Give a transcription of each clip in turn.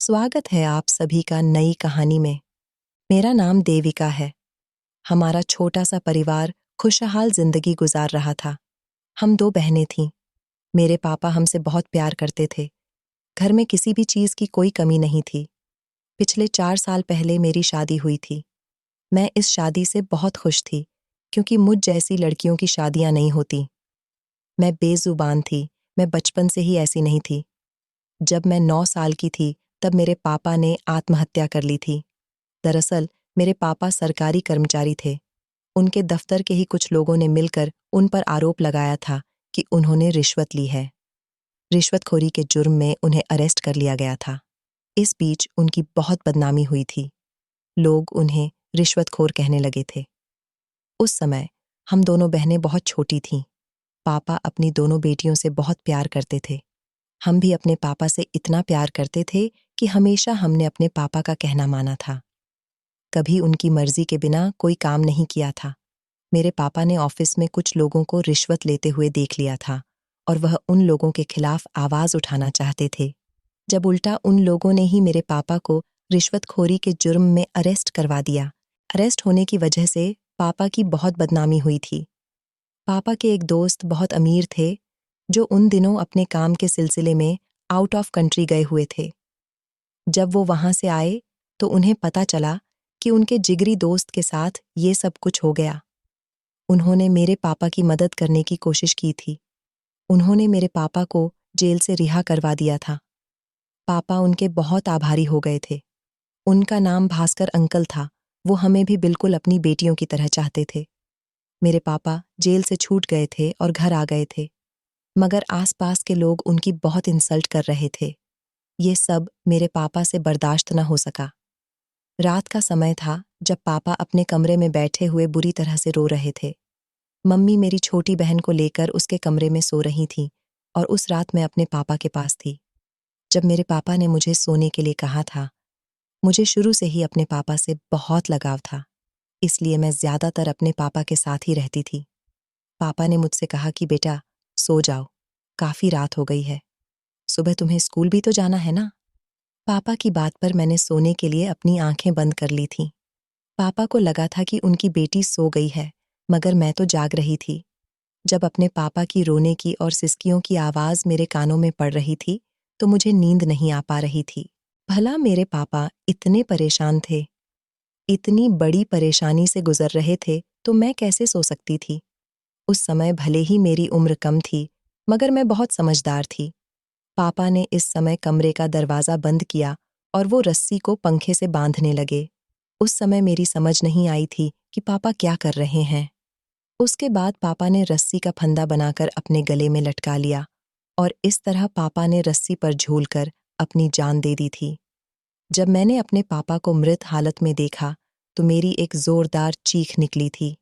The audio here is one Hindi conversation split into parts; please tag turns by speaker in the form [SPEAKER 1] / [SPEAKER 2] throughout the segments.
[SPEAKER 1] स्वागत है आप सभी का नई कहानी में। मेरा नाम देविका है। हमारा छोटा सा परिवार खुशहाल जिंदगी गुजार रहा था। हम दो बहनें थीं। मेरे पापा हमसे बहुत प्यार करते थे। घर में किसी भी चीज की कोई कमी नहीं थी। पिछले 4 साल पहले मेरी शादी हुई थी। मैं इस शादी से बहुत खुश थी, क्योंकि मुझ जैसी लड़कियों की शादियां नहीं होती। मैं बेजुबान थी। मैं बचपन से ही ऐसी नहीं थी। जब मैं 9 साल की थी, तब मेरे पापा ने आत्महत्या कर ली थी। दरअसल मेरे पापा सरकारी कर्मचारी थे। उनके दफ्तर के ही कुछ लोगों ने मिलकर उन पर आरोप लगाया था कि उन्होंने रिश्वत ली है। रिश्वतखोरी के जुर्म में उन्हें अरेस्ट कर लिया गया था। इस बीच उनकी बहुत बदनामी हुई थी। लोग उन्हें रिश्वतखोर कहने लगे थे। उस समय हम दोनों बहनें बहुत छोटी थीं। पापा अपनी दोनों बेटियों से बहुत प्यार करते थे। हम भी अपने पापा से इतना प्यार करते थे कि हमेशा हमने अपने पापा का कहना माना था। कभी उनकी मर्जी के बिना कोई काम नहीं किया था। मेरे पापा ने ऑफिस में कुछ लोगों को रिश्वत लेते हुए देख लिया था, और वह उन लोगों के खिलाफ आवाज उठाना चाहते थे। जब उल्टा उन लोगों ने ही मेरे पापा को रिश्वतखोरी के जुर्म में अरेस्ट करवा दिया। अरेस्ट होने की वजह से पापा की बहुत बदनामी हुई थी। पापा के एक दोस्त बहुत अमीर थे, जो उन दिनों अपने काम के सिलसिले में आउट ऑफ कंट्री गए हुए थे। जब वो वहां से आए तो उन्हें पता चला कि उनके जिगरी दोस्त के साथ ये सब कुछ हो गया। उन्होंने मेरे पापा की मदद करने की कोशिश की थी। उन्होंने मेरे पापा को जेल से रिहा करवा दिया था। पापा उनके बहुत आभारी हो गए थे। उनका नाम भास्कर अंकल था। वो हमें भी बिल्कुल अपनी बेटियों की तरह चाहते थे। मेरे पापा जेल से छूट गए थे और घर आ गए थे, मगर आसपास के लोग उनकी बहुत इंसल्ट कर रहे थे। ये सब मेरे पापा से बर्दाश्त न हो सका। रात का समय था, जब पापा अपने कमरे में बैठे हुए बुरी तरह से रो रहे थे। मम्मी मेरी छोटी बहन को लेकर उसके कमरे में सो रही थी, और उस रात मैं अपने पापा के पास थी। जब मेरे पापा ने मुझे सोने के लिए कहा था, मुझे शुरू से ही अपने पापा से बहुत लगाव था, इसलिए मैं ज्यादातर अपने पापा के साथ ही रहती थी। पापा ने मुझसे कहा कि बेटा, सो जाओ, काफी रात हो गई है, सुबह तुम्हें स्कूल भी तो जाना है ना। पापा की बात पर मैंने सोने के लिए अपनी आंखें बंद कर ली थीं। पापा को लगा था कि उनकी बेटी सो गई है, मगर मैं तो जाग रही थी। जब अपने पापा की रोने की और सिसकियों की आवाज मेरे कानों में पड़ रही थी, तो मुझे नींद नहीं आ पा रही थी। भला मेरे पापा इतने परेशान थे, इतनी बड़ी परेशानी से गुजर रहे थे, तो मैं कैसे सो सकती थी। उस समय भले ही मेरी उम्र कम थी, मगर मैं बहुत समझदार थी। पापा ने इस समय कमरे का दरवाजा बंद किया और वो रस्सी को पंखे से बांधने लगे। उस समय मेरी समझ नहीं आई थी कि पापा क्या कर रहे हैं। उसके बाद पापा ने रस्सी का फंदा बनाकर अपने गले में लटका लिया, और इस तरह पापा ने रस्सी पर झूलकर अपनी जान दे दी थी। जब मैंने अपने पापा को मृत हालत में देखा, तो मेरी एक जोरदार चीख निकली थी।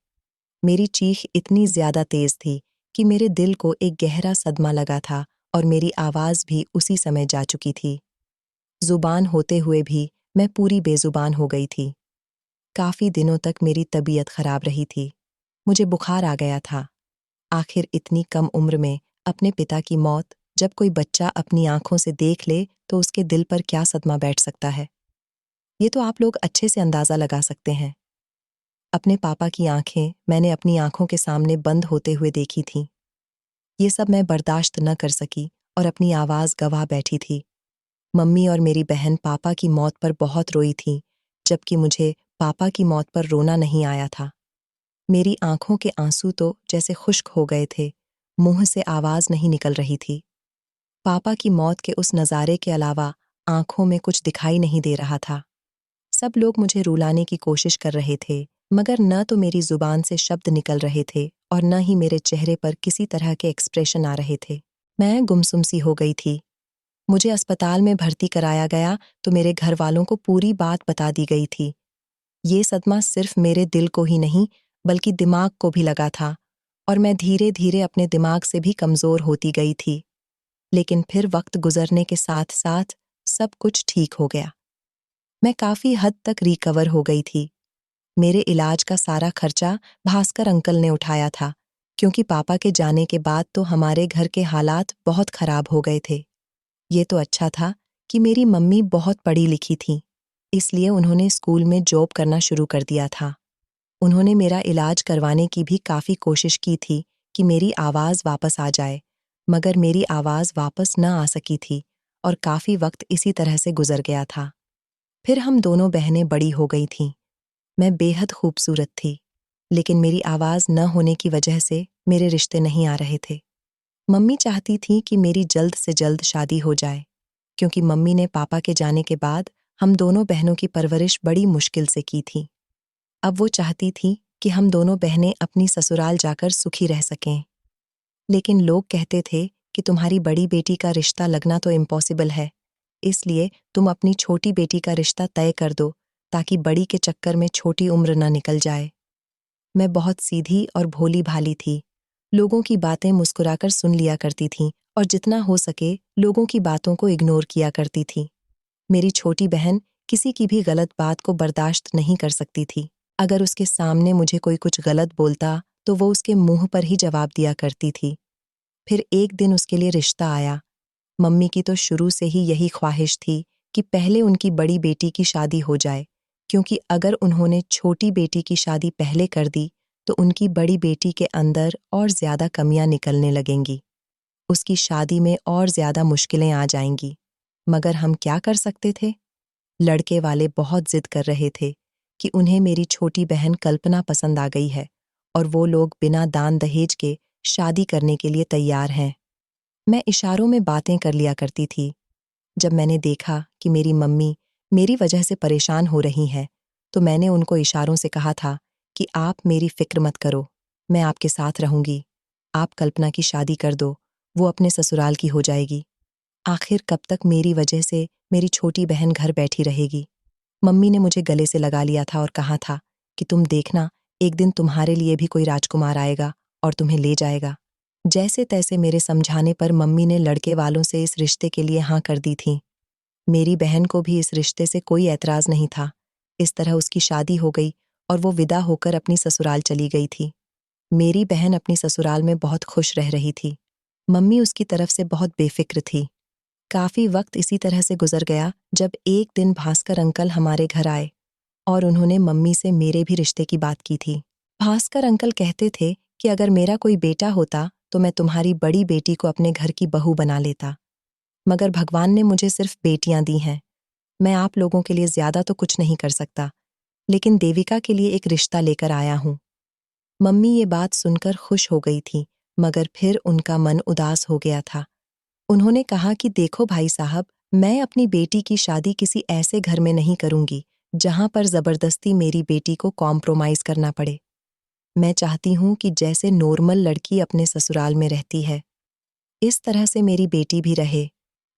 [SPEAKER 1] मेरी चीख इतनी ज्यादा तेज थी कि मेरे दिल को एक गहरा सदमा लगा था, और मेरी आवाज भी उसी समय जा चुकी थी। जुबान होते हुए भी मैं पूरी बेजुबान हो गई थी। काफी दिनों तक मेरी तबीयत खराब रही थी। मुझे बुखार आ गया था। आखिर इतनी कम उम्र में अपने पिता की मौत जब कोई बच्चा अपनी आंखों से देख ले, तो उसके दिल पर क्या सदमा बैठ सकता है, ये तो आप लोग अच्छे से अंदाजा लगा सकते हैं। अपने पापा की आंखें मैंने अपनी आंखों के सामने बंद होते हुए देखी थीं। ये सब मैं बर्दाश्त न कर सकी और अपनी आवाज गवा बैठी थी। मम्मी और मेरी बहन पापा की मौत पर बहुत रोई थीं, जबकि मुझे पापा की मौत पर रोना नहीं आया था। मेरी आंखों के आंसू तो जैसे खुश्क हो गए थे, मुंह से आवाज नहीं निकल रही थी। पापा की मौत के उस नज़ारे के अलावा आंखों में कुछ दिखाई नहीं दे रहा था। सब लोग मुझे रुलाने की कोशिश कर रहे थे, मगर न तो मेरी जुबान से शब्द निकल रहे थे और न ही मेरे चेहरे पर किसी तरह के एक्सप्रेशन आ रहे थे। मैं गुमसुम सी हो गई थी। मुझे अस्पताल में भर्ती कराया गया तो मेरे घर वालों को पूरी बात बता दी गई थी। ये सदमा सिर्फ मेरे दिल को ही नहीं, बल्कि दिमाग को भी लगा था, और मैं धीरे धीरे अपने दिमाग से भी कमजोर होती गई थी। लेकिन फिर वक्त गुजरने के साथ साथ सब कुछ ठीक हो गया। मैं काफी हद तक रिकवर हो गई थी। मेरे इलाज का सारा खर्चा भास्कर अंकल ने उठाया था, क्योंकि पापा के जाने के बाद तो हमारे घर के हालात बहुत खराब हो गए थे। ये तो अच्छा था कि मेरी मम्मी बहुत पढ़ी लिखी थी, इसलिए उन्होंने स्कूल में जॉब करना शुरू कर दिया था। उन्होंने मेरा इलाज करवाने की भी काफ़ी कोशिश की थी कि मेरी आवाज़ वापस आ जाए, मगर मेरी आवाज़ वापस न आ सकी थी और काफ़ी वक्त इसी तरह से गुजर गया था। फिर हम दोनों बहनें बड़ी हो गई थीं। मैं बेहद खूबसूरत थी, लेकिन मेरी आवाज़ न होने की वजह से मेरे रिश्ते नहीं आ रहे थे। मम्मी चाहती थी कि मेरी जल्द से जल्द शादी हो जाए, क्योंकि मम्मी ने पापा के जाने के बाद हम दोनों बहनों की परवरिश बड़ी मुश्किल से की थी। अब वो चाहती थी कि हम दोनों बहनें अपनी ससुराल जाकर सुखी रह सकें। लेकिन लोग कहते थे कि तुम्हारी बड़ी बेटी का रिश्ता लगना तो इम्पॉसिबल है, इसलिए तुम अपनी छोटी बेटी का रिश्ता तय कर दो ताकि बड़ी के चक्कर में छोटी उम्र न निकल जाए। मैं बहुत सीधी और भोली भाली थी। लोगों की बातें मुस्कुराकर सुन लिया करती थीं और जितना हो सके लोगों की बातों को इग्नोर किया करती थी। मेरी छोटी बहन किसी की भी गलत बात को बर्दाश्त नहीं कर सकती थी। अगर उसके सामने मुझे कोई कुछ गलत बोलता तो वो उसके मुंह पर ही जवाब दिया करती थी। फिर एक दिन उसके लिए रिश्ता आया। मम्मी की तो शुरू से ही यही ख्वाहिश थी कि पहले उनकी बड़ी बेटी की शादी हो जाए, क्योंकि अगर उन्होंने छोटी बेटी की शादी पहले कर दी तो उनकी बड़ी बेटी के अंदर और ज़्यादा कमियां निकलने लगेंगी। उसकी शादी में और ज़्यादा मुश्किलें आ जाएंगी। मगर हम क्या कर सकते थे? लड़के वाले बहुत जिद कर रहे थे कि उन्हें मेरी छोटी बहन कल्पना पसंद आ गई है और वो लोग बिना दान दहेज के शादी करने के लिए तैयार हैं। मैं इशारों में बातें कर लिया करती थी। जब मैंने देखा कि मेरी मम्मी मेरी वजह से परेशान हो रही हैं, तो मैंने उनको इशारों से कहा था कि आप मेरी फिक्र मत करो, मैं आपके साथ रहूंगी। आप कल्पना की शादी कर दो, वो अपने ससुराल की हो जाएगी। आखिर कब तक मेरी वजह से मेरी छोटी बहन घर बैठी रहेगी? मम्मी ने मुझे गले से लगा लिया था और कहा था कि तुम देखना, एक दिन तुम्हारे लिए भी कोई राजकुमार आएगा और तुम्हें ले जाएगा। जैसे तैसे मेरे समझाने पर मम्मी ने लड़के वालों से इस रिश्ते के लिए हाँ कर दी थी। मेरी बहन को भी इस रिश्ते से कोई ऐतराज नहीं था। इस तरह उसकी शादी हो गई और वो विदा होकर अपनी ससुराल चली गई थी। मेरी बहन अपनी ससुराल में बहुत खुश रह रही थी। मम्मी उसकी तरफ से बहुत बेफिक्र थी। काफी वक्त इसी तरह से गुजर गया जब एक दिन भास्कर अंकल हमारे घर आए और उन्होंने मम्मी से मेरे भी रिश्ते की बात की थी। भास्कर अंकल कहते थे कि अगर मेरा कोई बेटा होता तो मैं तुम्हारी बड़ी बेटी को अपने घर की बहू बना लेता, मगर भगवान ने मुझे सिर्फ बेटियां दी हैं। मैं आप लोगों के लिए ज्यादा तो कुछ नहीं कर सकता, लेकिन देविका के लिए एक रिश्ता लेकर आया हूं। मम्मी ये बात सुनकर खुश हो गई थी, मगर फिर उनका मन उदास हो गया था। उन्होंने कहा कि देखो भाई साहब, मैं अपनी बेटी की शादी किसी ऐसे घर में नहीं करूंगी जहां पर जबरदस्ती मेरी बेटी को कॉम्प्रोमाइज करना पड़े। मैं चाहती हूं कि जैसे नॉर्मल लड़की अपने ससुराल में रहती है, इस तरह से मेरी बेटी भी रहे।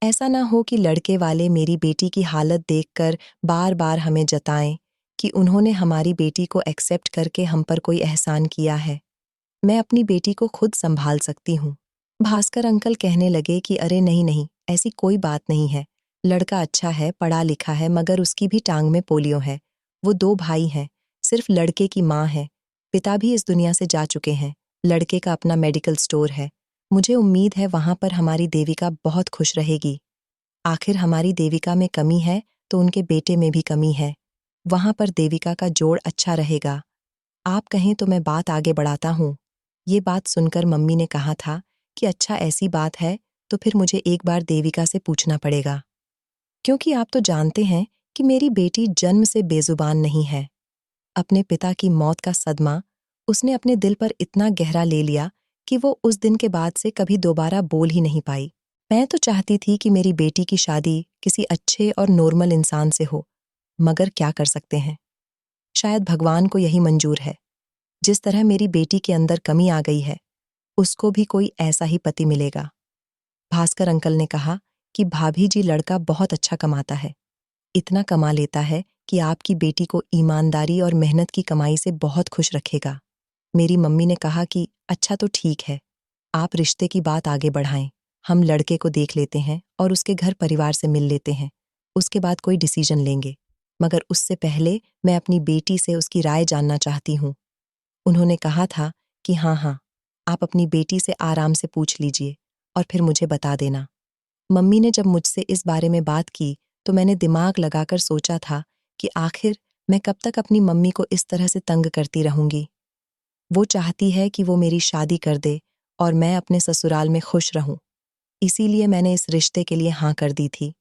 [SPEAKER 1] ऐसा ना हो कि लड़के वाले मेरी बेटी की हालत देखकर बार बार हमें जताएं कि उन्होंने हमारी बेटी को एक्सेप्ट करके हम पर कोई एहसान किया है। मैं अपनी बेटी को खुद संभाल सकती हूँ। भास्कर अंकल कहने लगे कि अरे नहीं नहीं, ऐसी कोई बात नहीं है। लड़का अच्छा है, पढ़ा लिखा है, मगर उसकी भी टांग में पोलियो है। वो दो भाई हैं, सिर्फ लड़के की माँ है। पिता भी इस दुनिया से जा चुके हैं। लड़के का अपना मेडिकल स्टोर है। मुझे उम्मीद है वहां पर हमारी देविका बहुत खुश रहेगी। आखिर हमारी देविका में कमी है तो उनके बेटे में भी कमी है। वहां पर देविका का जोड़ अच्छा रहेगा। आप कहें तो मैं बात आगे बढ़ाता हूँ। ये बात सुनकर मम्मी ने कहा था कि अच्छा, ऐसी बात है तो फिर मुझे एक बार देविका से पूछना पड़ेगा, क्योंकि आप तो जानते हैं कि मेरी बेटी जन्म से बेजुबान नहीं है। अपने पिता की मौत का सदमा उसने अपने दिल पर इतना गहरा ले लिया कि वो उस दिन के बाद से कभी दोबारा बोल ही नहीं पाई। मैं तो चाहती थी कि मेरी बेटी की शादी किसी अच्छे और नॉर्मल इंसान से हो, मगर क्या कर सकते हैं, शायद भगवान को यही मंजूर है। जिस तरह मेरी बेटी के अंदर कमी आ गई है, उसको भी कोई ऐसा ही पति मिलेगा। भास्कर अंकल ने कहा कि भाभी जी, लड़का बहुत अच्छा कमाता है, इतना कमा लेता है कि आपकी बेटी को ईमानदारी और मेहनत की कमाई से बहुत खुश रखेगा। मेरी मम्मी ने कहा कि अच्छा तो ठीक है, आप रिश्ते की बात आगे बढ़ाएं। हम लड़के को देख लेते हैं और उसके घर परिवार से मिल लेते हैं, उसके बाद कोई डिसीजन लेंगे। मगर उससे पहले मैं अपनी बेटी से उसकी राय जानना चाहती हूँ। उन्होंने कहा था कि हाँ हाँ, आप अपनी बेटी से आराम से पूछ लीजिए और फिर मुझे बता देना। मम्मी ने जब मुझसे इस बारे में बात की तो मैंने दिमाग लगाकर सोचा था कि आखिर मैं कब तक अपनी मम्मी को इस तरह से तंग करती रहूंगी। वो चाहती है कि वो मेरी शादी कर दे और मैं अपने ससुराल में खुश रहूं। इसीलिए मैंने इस रिश्ते के लिए हाँ कर दी थी।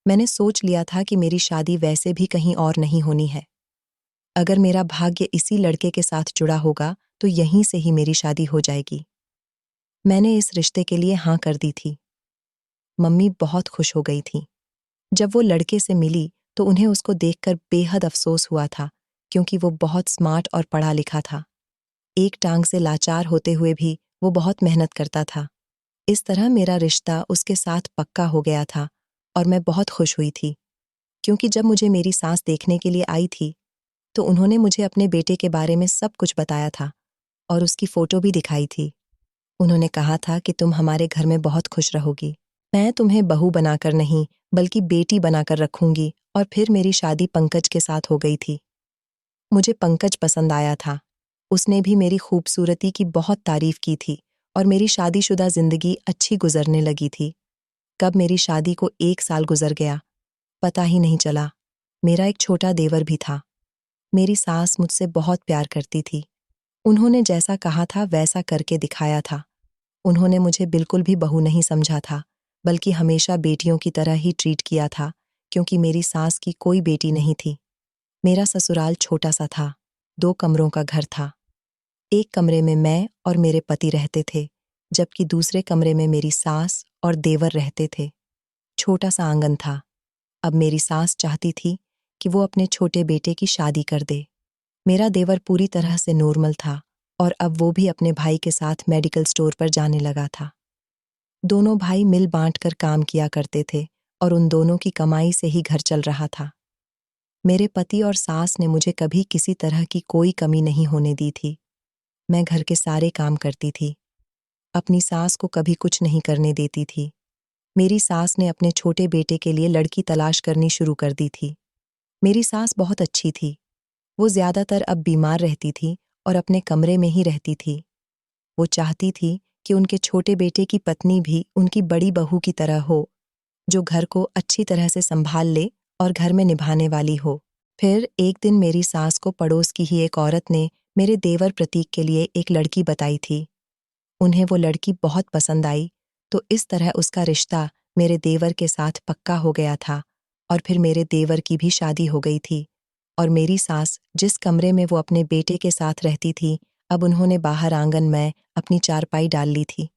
[SPEAKER 1] मैंने सोच लिया था कि मेरी शादी वैसे भी कहीं और नहीं होनी है। अगर मेरा भाग्य इसी लड़के के साथ जुड़ा होगा तो यहीं से ही मेरी शादी हो जाएगी। मैंने इस रिश्ते के लिए हाँ कर दी थी। मम्मी बहुत खुश हो गई थी। जब वो लड़के से मिली तो उन्हें उसको देखकर बेहद अफसोस हुआ था, क्योंकि वो बहुत स्मार्ट और पढ़ा लिखा था। एक टांग से लाचार होते हुए भी वो बहुत मेहनत करता था। इस तरह मेरा रिश्ता उसके साथ पक्का हो गया था और मैं बहुत खुश हुई थी, क्योंकि जब मुझे मेरी सास देखने के लिए आई थी तो उन्होंने मुझे अपने बेटे के बारे में सब कुछ बताया था और उसकी फोटो भी दिखाई थी। उन्होंने कहा था कि तुम हमारे घर में बहुत खुश रहोगी। मैं तुम्हें बहू बनाकर नहीं बल्कि बेटी बनाकर रखूंगी। और फिर मेरी शादी पंकज के साथ हो गई थी। मुझे पंकज पसंद आया था। उसने भी मेरी खूबसूरती की बहुत तारीफ की थी और मेरी शादीशुदा जिंदगी अच्छी गुजरने लगी थी। कब मेरी शादी को 1 साल गुजर गया, पता ही नहीं चला। मेरा एक छोटा देवर भी था। मेरी सास मुझसे बहुत प्यार करती थी। उन्होंने जैसा कहा था वैसा करके दिखाया था। उन्होंने मुझे बिल्कुल भी बहू नहीं समझा था, बल्कि हमेशा बेटियों की तरह ही ट्रीट किया था, क्योंकि मेरी सास की कोई बेटी नहीं थी। मेरा ससुराल छोटा सा था। 2 कमरों का घर था। एक कमरे में मैं और मेरे पति रहते थे, जबकि दूसरे कमरे में मेरी सास और देवर रहते थे। छोटा सा आंगन था। अब मेरी सास चाहती थी कि वो अपने छोटे बेटे की शादी कर दे। मेरा देवर पूरी तरह से नॉर्मल था और अब वो भी अपने भाई के साथ मेडिकल स्टोर पर जाने लगा था। दोनों भाई मिल बांट कर काम किया करते थे और उन दोनों की कमाई से ही घर चल रहा था। मेरे पति और सास ने मुझे कभी किसी तरह की कोई कमी नहीं होने दी थी। मैं घर के सारे काम करती थी। अपनी सास को कभी कुछ नहीं करने देती थी। मेरी सास ने अपने छोटे बेटे के लिए लड़की तलाश करनी शुरू कर दी थी। मेरी सास बहुत अच्छी थी। वो ज्यादातर अब बीमार रहती थी और अपने कमरे में ही रहती थी। वो चाहती थी कि उनके छोटे बेटे की पत्नी भी उनकी बड़ी बहू की तरह हो, जो घर को अच्छी तरह से संभाल ले और घर में निभाने वाली हो। फिर एक दिन मेरी सास को पड़ोस की ही एक औरत ने मेरे देवर प्रतीक के लिए एक लड़की बताई थी। उन्हें वो लड़की बहुत पसंद आई, तो इस तरह उसका रिश्ता मेरे देवर के साथ पक्का हो गया था और फिर मेरे देवर की भी शादी हो गई थी। और मेरी सास जिस कमरे में वो अपने बेटे के साथ रहती थी, अब उन्होंने बाहर आंगन में अपनी चारपाई डाल ली थी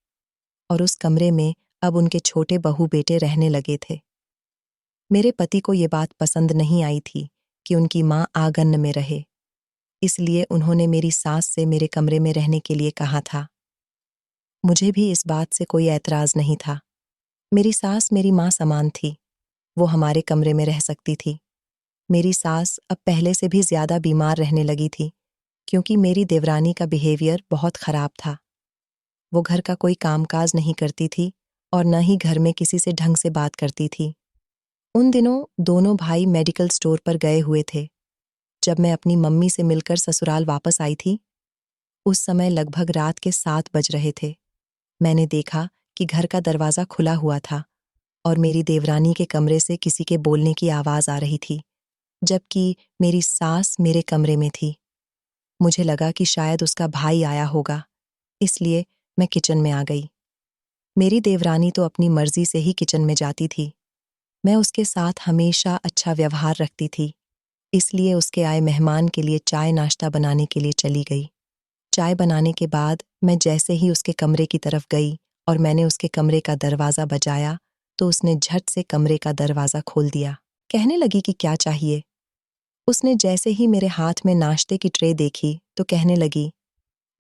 [SPEAKER 1] और उस कमरे में अब उनके छोटे बहू बेटे रहने लगे थे। मेरे पति को ये बात पसंद नहीं आई थी कि उनकी माँ आंगन में रहे, इसलिए उन्होंने मेरी सास से मेरे कमरे में रहने के लिए कहा था। मुझे भी इस बात से कोई ऐतराज नहीं था। मेरी सास मेरी माँ समान थी। वो हमारे कमरे में रह सकती थी। मेरी सास अब पहले से भी ज्यादा बीमार रहने लगी थी, क्योंकि मेरी देवरानी का बिहेवियर बहुत खराब था। वो घर का कोई कामकाज नहीं करती थी और न ही घर में किसी से ढंग से बात करती थी। उन दिनों दोनों भाई मेडिकल स्टोर पर गए हुए थे। जब मैं अपनी मम्मी से मिलकर ससुराल वापस आई थी, उस समय लगभग रात के 7 बज रहे थे। मैंने देखा कि घर का दरवाजा खुला हुआ था और मेरी देवरानी के कमरे से किसी के बोलने की आवाज आ रही थी, जबकि मेरी सास मेरे कमरे में थी। मुझे लगा कि शायद उसका भाई आया होगा, इसलिए मैं किचन में आ गई। मेरी देवरानी तो अपनी मर्जी से ही किचन में जाती थी। मैं उसके साथ हमेशा अच्छा व्यवहार रखती थी, इसलिए उसके आए मेहमान के लिए चाय नाश्ता बनाने के लिए चली गई। चाय बनाने के बाद मैं जैसे ही उसके कमरे की तरफ गई और मैंने उसके कमरे का दरवाजा बजाया, तो उसने झट से कमरे का दरवाजा खोल दिया। कहने लगी कि क्या चाहिए। उसने जैसे ही मेरे हाथ में नाश्ते की ट्रे देखी तो कहने लगी,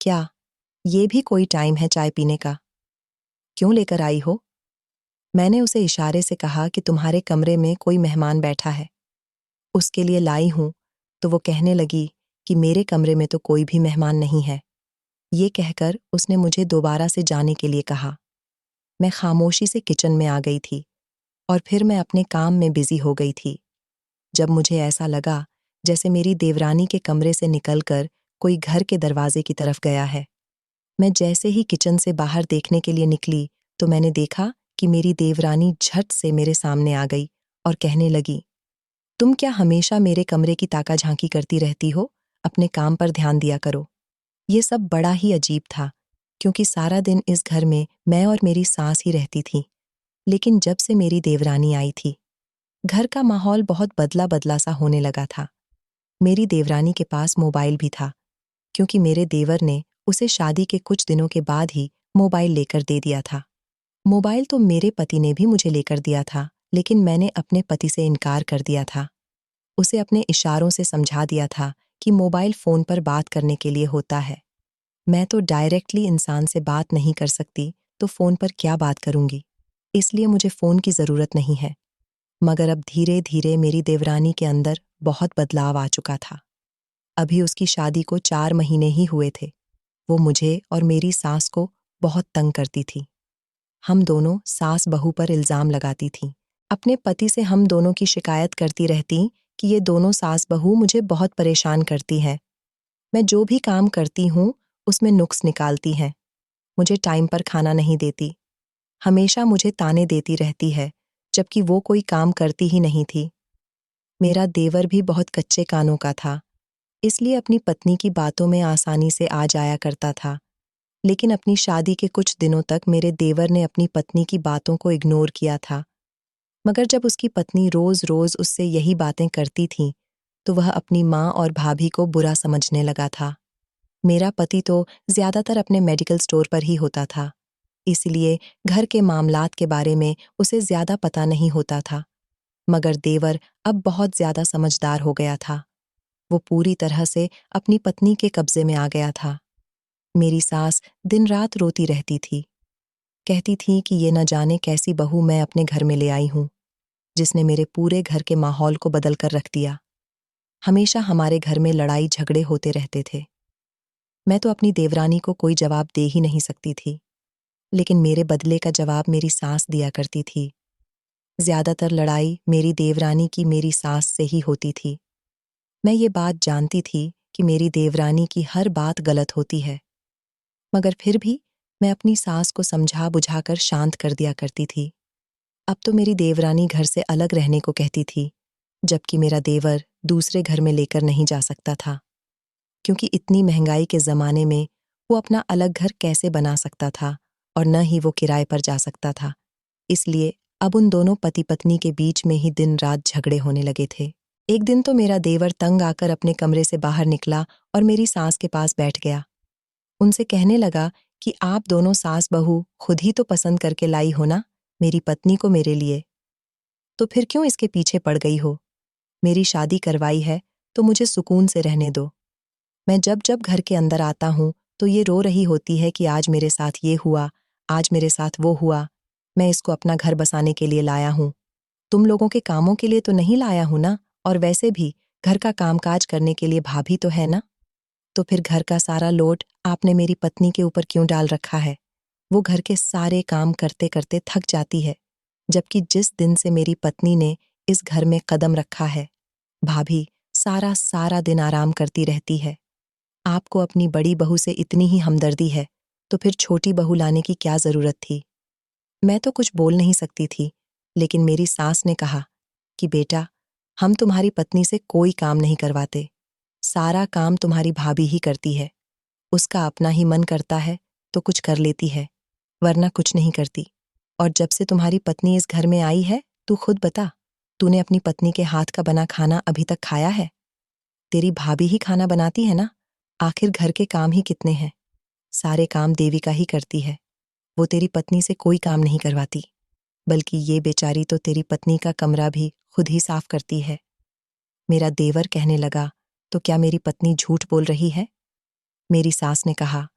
[SPEAKER 1] क्या ये भी कोई टाइम है चाय पीने का? क्यों लेकर आई हो? मैंने उसे इशारे से कहा कि तुम्हारे कमरे में कोई मेहमान बैठा है, उसके लिए लाई हूं। तो वो कहने लगी कि मेरे कमरे में तो कोई भी मेहमान नहीं है। ये कहकर उसने मुझे दोबारा से जाने के लिए कहा। मैं खामोशी से किचन में आ गई थी और फिर मैं अपने काम में बिजी हो गई थी। जब मुझे ऐसा लगा जैसे मेरी देवरानी के कमरे से निकलकर कोई घर के दरवाजे की तरफ गया है। मैं जैसे ही किचन से बाहर देखने के लिए निकली तो मैंने देखा कि मेरी देवरानी झट से मेरे सामने आ गई और कहने लगी, तुम क्या हमेशा मेरे कमरे की ताका झांकी करती रहती हो? अपने काम पर ध्यान दिया करो। ये सब बड़ा ही अजीब था, क्योंकि सारा दिन इस घर में मैं और मेरी सास ही रहती थी। लेकिन जब से मेरी देवरानी आई थी, घर का माहौल बहुत बदला बदला सा होने लगा था। मेरी देवरानी के पास मोबाइल भी था, क्योंकि मेरे देवर ने उसे शादी के कुछ दिनों के बाद ही मोबाइल लेकर दे दिया था। मोबाइल तो मेरे पति ने भी मुझे लेकर दिया था, लेकिन मैंने अपने पति से इनकार कर दिया था। उसे अपने इशारों से समझा दिया था कि मोबाइल फ़ोन पर बात करने के लिए होता है। मैं तो डायरेक्टली इंसान से बात नहीं कर सकती, तो फ़ोन पर क्या बात करूंगी? इसलिए मुझे फ़ोन की ज़रूरत नहीं है। मगर अब धीरे-धीरे मेरी देवरानी के अंदर बहुत बदलाव आ चुका था। अभी उसकी शादी को 4 महीने ही हुए थे। वो मुझे और मेरी सास को बहुत तंग करती थी। हम दोनों सास बहू पर इल्ज़ाम लगाती थीं। अपने पति से हम दोनों की शिकायत करती रहती कि ये दोनों सास बहू मुझे बहुत परेशान करती हैं। मैं जो भी काम करती हूँ, उसमें नुक्स निकालती हैं। मुझे टाइम पर खाना नहीं देती। हमेशा मुझे ताने देती रहती है, जबकि वो कोई काम करती ही नहीं थी। मेरा देवर भी बहुत कच्चे कानों का था, इसलिए अपनी पत्नी की बातों में आसानी से आ जाया करता था। लेकिन अपनी शादी के कुछ दिनों तक मेरे देवर ने अपनी पत्नी की बातों को इग्नोर किया था। मगर जब उसकी पत्नी रोज़-रोज़ उससे यही बातें करती थी, तो वह अपनी माँ और भाभी को बुरा समझने लगा था। मेरा पति तो ज़्यादातर अपने मेडिकल स्टोर पर ही होता था, इसलिए घर के मामलात के बारे में उसे ज़्यादा पता नहीं होता था। मगर देवर अब बहुत ज़्यादा समझदार हो गया था। वो पूरी तरह से अपनी पत्नी के कब्ज़े में आ गया था। मेरी सास दिन-रात रोती रहती थी। कहती थी कि ये न जाने कैसी बहू मैं अपने घर में ले आई हूँ, जिसने मेरे पूरे घर के माहौल को बदल कर रख दिया। हमेशा हमारे घर में लड़ाई झगड़े होते रहते थे। मैं तो अपनी देवरानी को कोई जवाब दे ही नहीं सकती थी, लेकिन मेरे बदले का जवाब मेरी सास दिया करती थी। ज़्यादातर लड़ाई मेरी देवरानी की मेरी सास से ही होती थी। मैं ये बात जानती थी कि मेरी देवरानी की हर बात गलत होती है, मगर फिर भी मैं अपनी सास को समझा बुझाकर शांत कर दिया करती थी। अब तो मेरी देवरानी घर से अलग रहने को कहती थी, जबकि मेरा देवर दूसरे घर में लेकर नहीं जा सकता था, क्योंकि इतनी महंगाई के ज़माने में वो अपना अलग घर कैसे बना सकता था और न ही वो किराए पर जा सकता था। इसलिए अब उन दोनों पति-पत्नी के बीच में ही दिन-रात झगड़े होने लगे थे। एक दिन तो मेरा देवर तंग आकर अपने कमरे से बाहर निकला और मेरी सास के पास बैठ गया। उनसे कहने लगा कि आप दोनों सास-बहू खुद ही तो पसंद करके लाई हो ना, मेरी पत्नी को मेरे लिए। तो फिर क्यों इसके पीछे पड़ गई हो? मेरी शादी करवाई है, तो मुझे सुकून से रहने दो। मैं जब-जब घर के अंदर आता हूँ, तो ये रो रही होती है कि आज मेरे साथ ये हुआ, आज मेरे साथ वो हुआ। मैं इसको अपना घर बसाने के लिए लाया हूँ। तुम लोगों के कामों के लिए तो नहीं लाया हूँ ना, और वैसे भी घर का कामकाज करने के लिए भाभी तो है ना? तो फिर घर का सारा लोड आपने मेरी पत्नी के ऊपर क्यों डाल रखा है? वो घर के सारे काम करते-करते थक जाती है, जबकि जिस दिन से मेरी पत्नी ने इस घर में कदम रखा है, भाभी सारा-सारा दिन आराम करती रहती है। आपको अपनी बड़ी बहू से इतनी ही हमदर्दी है, तो फिर छोटी बहू लाने की क्या ज़रूरत थी? मैं तो कुछ बोल नहीं सकती थी, लेकिन मेरी सास ने कहा कि बेटा, हम तुम्हारी पत्नी से कोई काम नहीं करवाते। सारा काम तुम्हारी भाभी ही करती है। उसका अपना ही मन करता है, तो कुछ कर लेती है, वरना कुछ नहीं करती। और जब से तुम्हारी पत्नी इस घर में आई है, तू खुद बता, तूने अपनी पत्नी के हाथ का बना खाना अभी तक खाया है? तेरी भाभी ही खाना बनाती है ना? आखिर घर के काम ही कितने हैं? सारे काम देविका ही करती है। वो तेरी पत्नी से कोई काम नहीं करवाती, बल्कि ये बेचारी तो तेरी पत्नी का कमरा भी खुद ही साफ करती है। मेरा देवर कहने लगा, तो क्या मेरी पत्नी झूठ बोल रही है? मेरी सास ने कहा,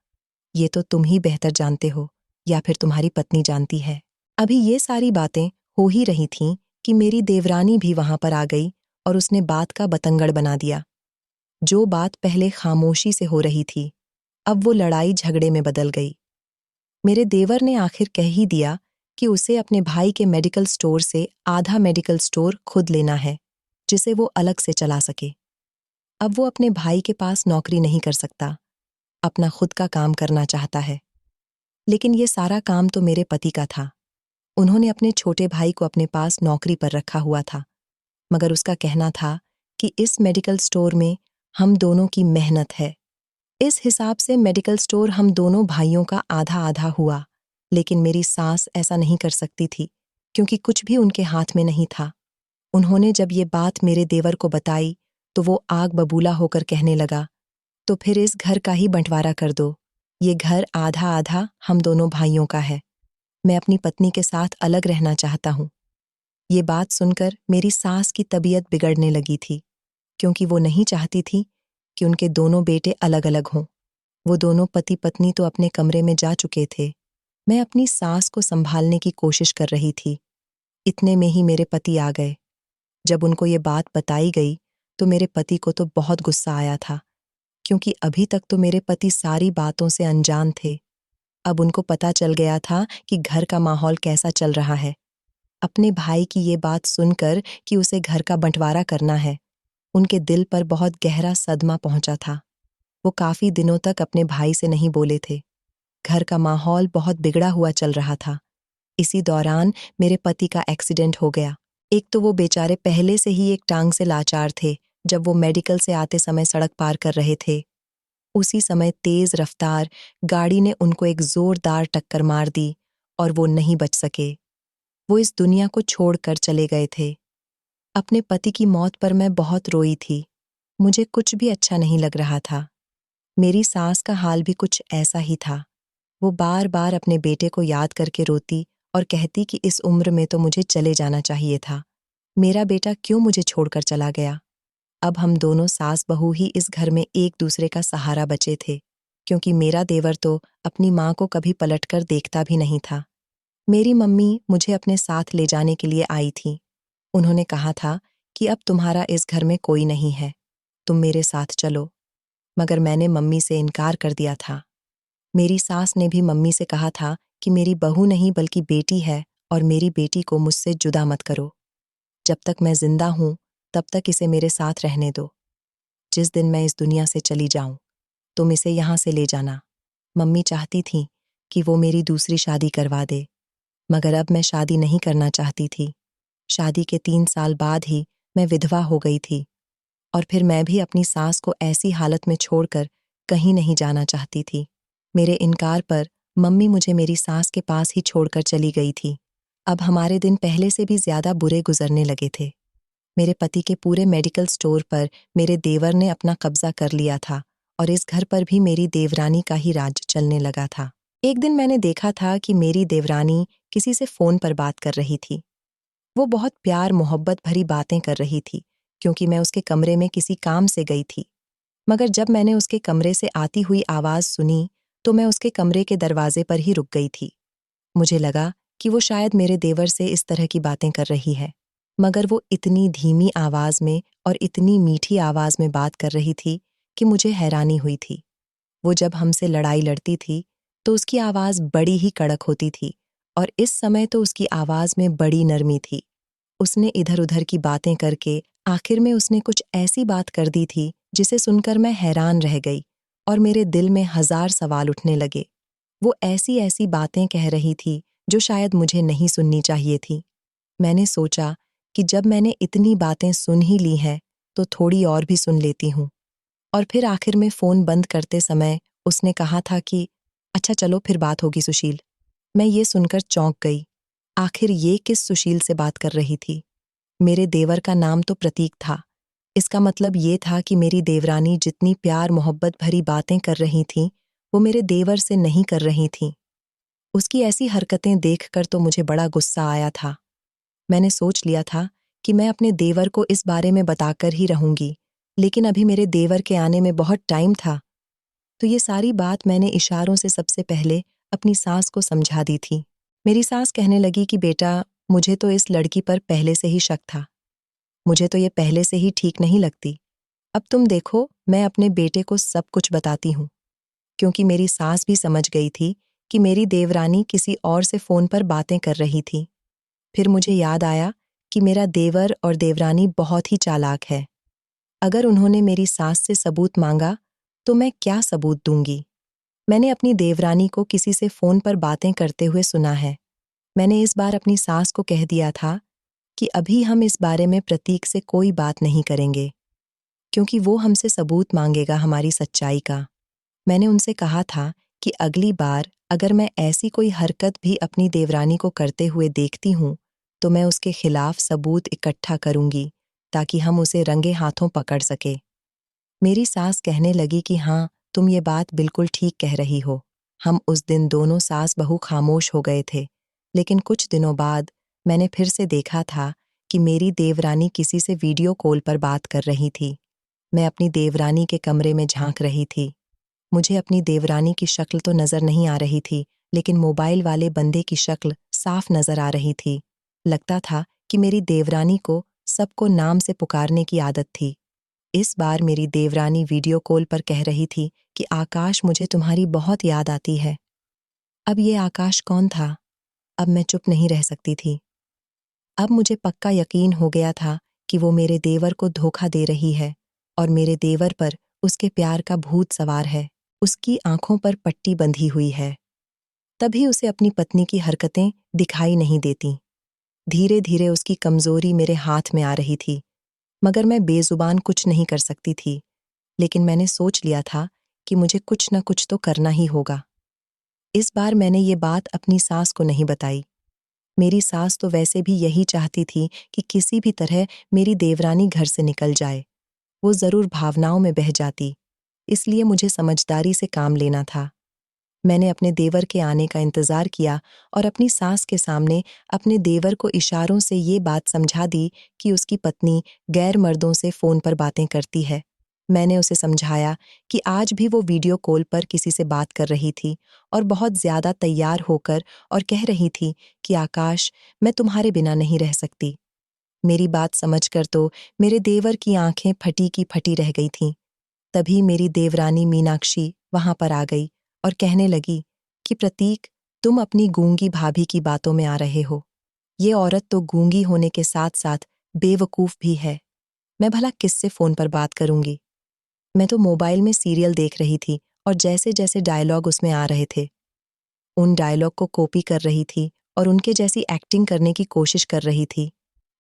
[SPEAKER 1] ये तो तुम ही बेहतर जानते हो, या फिर तुम्हारी पत्नी जानती है। अभी ये सारी बातें हो ही रही थीं कि मेरी देवरानी भी वहां पर आ गई और उसने बात का बतंगड़ बना दिया। जो बात पहले खामोशी से हो रही थी, अब वो लड़ाई झगड़े में बदल गई। मेरे देवर ने आखिर कह ही दिया कि उसे अपने भाई के मेडिकल स्टोर से आधा मेडिकल स्टोर खुद लेना है, जिसे वो अलग से चला सके। अब वो अपने भाई के पास नौकरी नहीं कर सकता, अपना खुद का काम करना चाहता है। लेकिन ये सारा काम तो मेरे पति का था। उन्होंने अपने छोटे भाई को अपने पास नौकरी पर रखा हुआ था, मगर उसका कहना था कि इस मेडिकल स्टोर में हम दोनों की मेहनत है। इस हिसाब से मेडिकल स्टोर हम दोनों भाइयों का आधा आधा हुआ, लेकिन मेरी सास ऐसा नहीं कर सकती थी, क्योंकि कुछ भी उनके हाथ में नहीं था। उन्होंने जब ये बात मेरे देवर को बताई, तो वो आग बबूला होकर कहने लगा, तो फिर इस घर का ही बंटवारा कर दो। ये घर आधा आधा हम दोनों भाइयों का है। मैं अपनी पत्नी के साथ अलग रहना चाहता हूँ। ये बात सुनकर मेरी सास की तबीयत बिगड़ने लगी थी, क्योंकि वो नहीं चाहती थी कि उनके दोनों बेटे अलग अलग हों। वो दोनों पति पत्नी तो अपने कमरे में जा चुके थे। मैं अपनी सास को संभालने की कोशिश कर रही थी। इतने में ही मेरे पति आ गए। जब उनको ये बात बताई गई, तो मेरे पति को तो बहुत गुस्सा आया था, क्योंकि अभी तक तो मेरे पति सारी बातों से अनजान थे। अब उनको पता चल गया था कि घर का माहौल कैसा चल रहा है। अपने भाई की ये बात सुनकर कि उसे घर का बंटवारा करना है, उनके दिल पर बहुत गहरा सदमा पहुंचा था। वो काफी दिनों तक अपने भाई से नहीं बोले थे। घर का माहौल बहुत बिगड़ा हुआ चल रहा था। इसी दौरान मेरे पति का एक्सीडेंट हो गया। एक तो वो बेचारे पहले से ही एक टांग से लाचार थे, जब वो मेडिकल से आते समय सड़क पार कर रहे थे। उसी समय तेज रफ्तार गाड़ी ने उनको एक जोरदार टक्कर मार दी और वो नहीं बच सके। वो इस दुनिया को छोड़कर चले गए थे। अपने पति की मौत पर मैं बहुत रोई थी। मुझे कुछ भी अच्छा नहीं लग रहा था। मेरी सास का हाल भी कुछ ऐसा ही था। वो बार बार अपने बेटे को याद करके रोती और कहती कि इस उम्र में तो मुझे चले जाना चाहिए था। मेरा बेटा क्यों मुझे छोड़कर चला गया? अब हम दोनों सास बहू ही इस घर में एक दूसरे का सहारा बचे थे, क्योंकि मेरा देवर तो अपनी माँ को कभी पलटकर देखता भी नहीं था। मेरी मम्मी मुझे अपने साथ ले जाने के लिए आई थी। उन्होंने कहा था कि अब तुम्हारा इस घर में कोई नहीं है, तुम मेरे साथ चलो। मगर मैंने मम्मी से इनकार कर दिया था। मेरी सास ने भी मम्मी से कहा था कि मेरी बहू नहीं बल्कि बेटी है और मेरी बेटी को मुझसे जुदा मत करो। जब तक मैं जिंदा हूं, तब तक इसे मेरे साथ रहने दो। जिस दिन मैं इस दुनिया से चली जाऊं, तुम इसे यहां से ले जाना। मम्मी चाहती थी कि वो मेरी दूसरी शादी करवा दे, मगर अब मैं शादी नहीं करना चाहती थी। शादी के 3 साल बाद ही मैं विधवा हो गई थी, और फिर मैं भी अपनी सास को ऐसी हालत में छोड़कर कहीं नहीं जाना चाहती थी। मेरे इनकार पर मम्मी मुझे मेरी सास के पास ही छोड़कर चली गई थी। अब हमारे दिन पहले से भी ज्यादा बुरे गुजरने लगे थे। मेरे पति के पूरे मेडिकल स्टोर पर मेरे देवर ने अपना कब्जा कर लिया था, और इस घर पर भी मेरी देवरानी का ही राज चलने लगा था। एक दिन मैंने देखा था कि मेरी देवरानी किसी से फोन पर बात कर रही थी। वो बहुत प्यार मोहब्बत भरी बातें कर रही थी, क्योंकि मैं उसके कमरे में किसी काम से गई थी। मगर जब मैंने उसके कमरे से आती हुई आवाज सुनी, तो मैं उसके कमरे के दरवाजे पर ही रुक गई थी। मुझे लगा कि वो शायद मेरे देवर से इस तरह की बातें कर रही है, मगर वो इतनी धीमी आवाज में और इतनी मीठी आवाज में बात कर रही थी कि मुझे हैरानी हुई थी। वो जब हमसे लड़ाई लड़ती थी, तो उसकी आवाज बड़ी ही कड़क होती थी, और इस समय तो उसकी आवाज में बड़ी नरमी थी। उसने इधर-उधर की बातें करके आखिर में उसने कुछ ऐसी बात कर दी थी जिसे सुनकर मैं हैरान रह गई, और मेरे दिल में 1000 सवाल उठने लगे। वो ऐसी-ऐसी बातें कह रही थी जो शायद मुझे नहीं सुननी चाहिए थी। मैंने सोचा कि जब मैंने इतनी बातें सुन ही ली हैं, तो थोड़ी और भी सुन लेती हूँ। और फिर आखिर में फ़ोन बंद करते समय उसने कहा था कि अच्छा चलो फिर बात होगी सुशील। मैं ये सुनकर चौंक गई। आखिर ये किस सुशील से बात कर रही थी? मेरे देवर का नाम तो प्रतीक था। इसका मतलब ये था कि मेरी देवरानी जितनी प्यार मोहब्बत भरी बातें कर रही थीं, वो मेरे देवर से नहीं कर रही थीं। उसकी ऐसी हरकतें देखकर तो मुझे बड़ा गुस्सा आया था। मैंने सोच लिया था कि मैं अपने देवर को इस बारे में बताकर ही रहूंगी, लेकिन अभी मेरे देवर के आने में बहुत टाइम था। तो ये सारी बात मैंने इशारों से सबसे पहले अपनी सास को समझा दी थी। मेरी सास कहने लगी कि बेटा, मुझे तो इस लड़की पर पहले से ही शक था। मुझे तो ये पहले से ही ठीक नहीं लगती। अब तुम देखो, मैं अपने बेटे को सब कुछ बताती हूँ, क्योंकि मेरी सास भी समझ गई थी कि मेरी देवरानी किसी और से फोन पर बातें कर रही थी। फिर मुझे याद आया कि मेरा देवर और देवरानी बहुत ही चालाक है। अगर उन्होंने मेरी सास से सबूत मांगा, तो मैं क्या सबूत दूंगी? मैंने अपनी देवरानी को किसी से फोन पर बातें करते हुए सुना है। मैंने इस बार अपनी सास को कह दिया था कि अभी हम इस बारे में प्रतीक से कोई बात नहीं करेंगे, क्योंकि वो हमसे सबूत मांगेगा हमारी सच्चाई का। मैंने उनसे कहा था कि अगली बार अगर मैं ऐसी कोई हरकत भी अपनी देवरानी को करते हुए देखती हूँ, तो मैं उसके खिलाफ सबूत इकट्ठा करूंगी, ताकि हम उसे रंगे हाथों पकड़ सके। मेरी सास कहने लगी कि हाँ, तुम ये बात बिल्कुल ठीक कह रही हो। हम उस दिन दोनों सास बहू खामोश हो गए थे, लेकिन कुछ दिनों बाद मैंने फिर से देखा था कि मेरी देवरानी किसी से वीडियो कॉल पर बात कर रही थी। मैं अपनी देवरानी के कमरे में झांक रही थी। मुझे अपनी देवरानी की शक्ल तो नजर नहीं आ रही थी, लेकिन मोबाइल वाले बंदे की शक्ल साफ नजर आ रही थी। लगता था कि मेरी देवरानी को सबको नाम से पुकारने की आदत थी। इस बार मेरी देवरानी वीडियो कॉल पर कह रही थी कि आकाश, मुझे तुम्हारी बहुत याद आती है। अब ये आकाश कौन था? अब मैं चुप नहीं रह सकती थी। अब मुझे पक्का यकीन हो गया था कि वो मेरे देवर को धोखा दे रही है और मेरे देवर पर उसके प्यार का भूत सवार है। उसकी आंखों पर पट्टी बंधी हुई है, तभी उसे अपनी पत्नी की हरकतें दिखाई नहीं देती। धीरे धीरे उसकी कमजोरी मेरे हाथ में आ रही थी, मगर मैं बेजुबान कुछ नहीं कर सकती थी। लेकिन मैंने सोच लिया था कि मुझे कुछ न कुछ तो करना ही होगा। इस बार मैंने ये बात अपनी सास को नहीं बताई। मेरी सास तो वैसे भी यही चाहती थी कि किसी भी तरह मेरी देवरानी घर से निकल जाए। वो जरूर भावनाओं में बह जाती, इसलिए मुझे समझदारी से काम लेना था। मैंने अपने देवर के आने का इंतजार किया और अपनी सास के सामने अपने देवर को इशारों से ये बात समझा दी कि उसकी पत्नी गैर मर्दों से फोन पर बातें करती है। मैंने उसे समझाया कि आज भी वो वीडियो कॉल पर किसी से बात कर रही थी और बहुत ज्यादा तैयार होकर और कह रही थी कि आकाश, मैं तुम्हारे बिना नहीं रह सकती। मेरी बात समझकर तो मेरे देवर की आंखें फटी की फटी रह गई थीं। तभी मेरी देवरानी मीनाक्षी वहां पर आ गई और कहने लगी कि प्रतीक, तुम अपनी गूंगी भाभी की बातों में आ रहे हो। ये औरत तो गूंगी होने के साथ साथ बेवकूफ भी है। मैं भला किससे फोन पर बात करूंगी? मैं तो मोबाइल में सीरियल देख रही थी और जैसे जैसे डायलॉग उसमें आ रहे थे, उन डायलॉग को कॉपी कर रही थी और उनके जैसी एक्टिंग करने की कोशिश कर रही थी।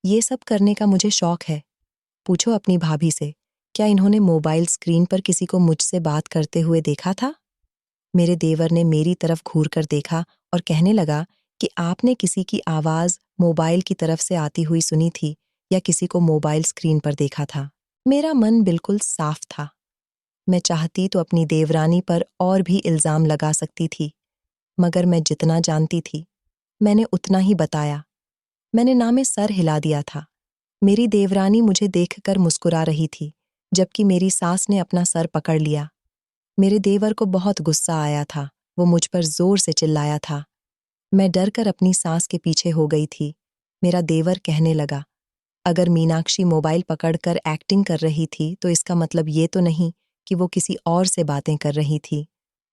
[SPEAKER 1] ये सब करने का मुझे शौक है। पूछो अपनी भाभी से, क्या इन्होंने मोबाइल स्क्रीन पर किसी को मुझसे बात करते हुए देखा था? मेरे देवर ने मेरी तरफ घूर कर देखा और कहने लगा कि आपने किसी की आवाज मोबाइल की तरफ से आती हुई सुनी थी या किसी को मोबाइल स्क्रीन पर देखा था। मेरा मन बिल्कुल साफ था। मैं चाहती तो अपनी देवरानी पर और भी इल्जाम लगा सकती थी, मगर मैं जितना जानती थी मैंने उतना ही बताया। मैंने ना में सर हिला दिया था। मेरी देवरानी मुझे देखकर मुस्कुरा रही थी, जबकि मेरी सास ने अपना सर पकड़ लिया। मेरे देवर को बहुत गुस्सा आया था। वो मुझ पर जोर से चिल्लाया था। मैं डरकर अपनी सास के पीछे हो गई थी। मेरा देवर कहने लगा, अगर मीनाक्षी मोबाइल पकड़कर एक्टिंग कर रही थी तो इसका मतलब ये तो नहीं कि वो किसी और से बातें कर रही थी।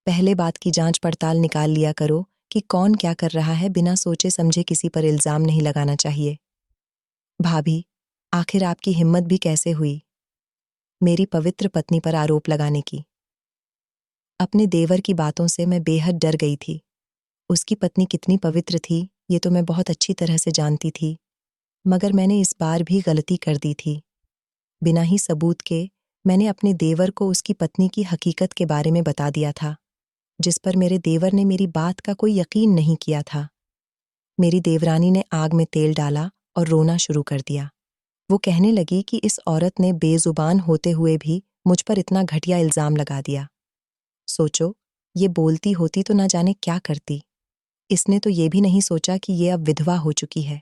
[SPEAKER 1] पहले बात की जांच पड़ताल निकाल लिया करो कि कौन क्या कर रहा है। बिना सोचे समझे किसी पर इल्जाम नहीं लगाना चाहिए। भाभी, आखिर आपकी हिम्मत भी कैसे हुई मेरी पवित्र पत्नी पर आरोप लगाने की? अपने देवर की बातों से मैं बेहद डर गई थी। उसकी पत्नी कितनी पवित्र थी, ये तो मैं बहुत अच्छी तरह से जानती थी, मगर मैंने इस बार भी गलती कर दी थी। बिना ही सबूत के मैंने अपने देवर को उसकी पत्नी की हकीकत के बारे में बता दिया था, जिस पर मेरे देवर ने मेरी बात का कोई यकीन नहीं किया था। मेरी देवरानी ने आग में तेल डाला और रोना शुरू कर दिया। वो कहने लगी कि इस औरत ने बेजुबान होते हुए भी मुझ पर इतना घटिया इल्जाम लगा दिया। सोचो, ये बोलती होती तो ना जाने क्या करती। इसने तो ये भी नहीं सोचा कि ये अब विधवा हो चुकी है,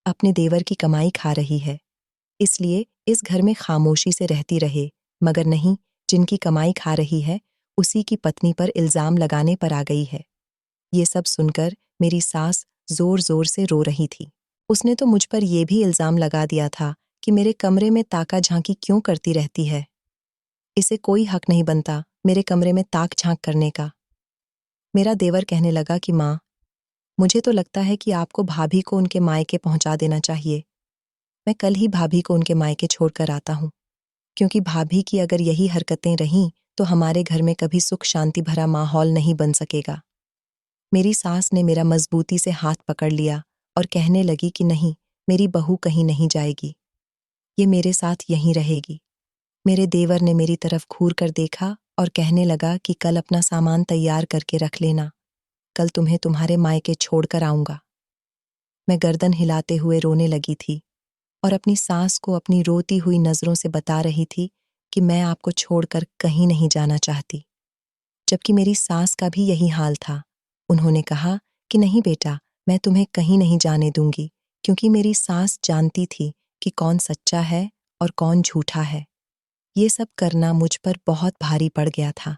[SPEAKER 1] अपने देवर की कमाई खा रही है, इसलिए इस घर में खामोशी से रहती रहे। मगर नहीं, जिनकी कमाई खा रही है उसी की पत्नी पर इल्जाम लगाने पर आ गई है। ये सब सुनकर मेरी सास जोर जोर से रो रही थी। उसने तो मुझ पर यह भी इल्जाम लगा दिया था कि मेरे कमरे में ताका झांकी क्यों करती रहती है। इसे कोई हक नहीं बनता मेरे कमरे में ताक झांक करने का। मेरा देवर कहने लगा कि माँ, मुझे तो लगता है कि आपको भाभी को उनके मायके पहुंचा देना चाहिए। मैं कल ही भाभी को उनके मायके छोड़कर आता हूँ, क्योंकि भाभी की अगर यही हरकतें रहीं तो हमारे घर में कभी सुख शांति भरा माहौल नहीं बन सकेगा। मेरी सास ने मेरा मजबूती से हाथ पकड़ लिया और कहने लगी कि नहीं, मेरी बहू कहीं नहीं जाएगी, ये मेरे साथ यहीं रहेगी। मेरे देवर ने मेरी तरफ घूर कर देखा और कहने लगा कि कल अपना सामान तैयार करके रख लेना, कल तुम्हें तुम्हारे मायके छोड़कर आऊंगा। मैं गर्दन हिलाते हुए रोने लगी थी और अपनी सास को अपनी रोती हुई नजरों से बता रही थी कि मैं आपको छोड़कर कहीं नहीं जाना चाहती। जबकि मेरी सास का भी यही हाल था। उन्होंने कहा कि नहीं बेटा, मैं तुम्हें कहीं नहीं जाने दूंगी, क्योंकि मेरी सास जानती थी कि कौन सच्चा है और कौन झूठा है। ये सब करना मुझ पर बहुत भारी पड़ गया था।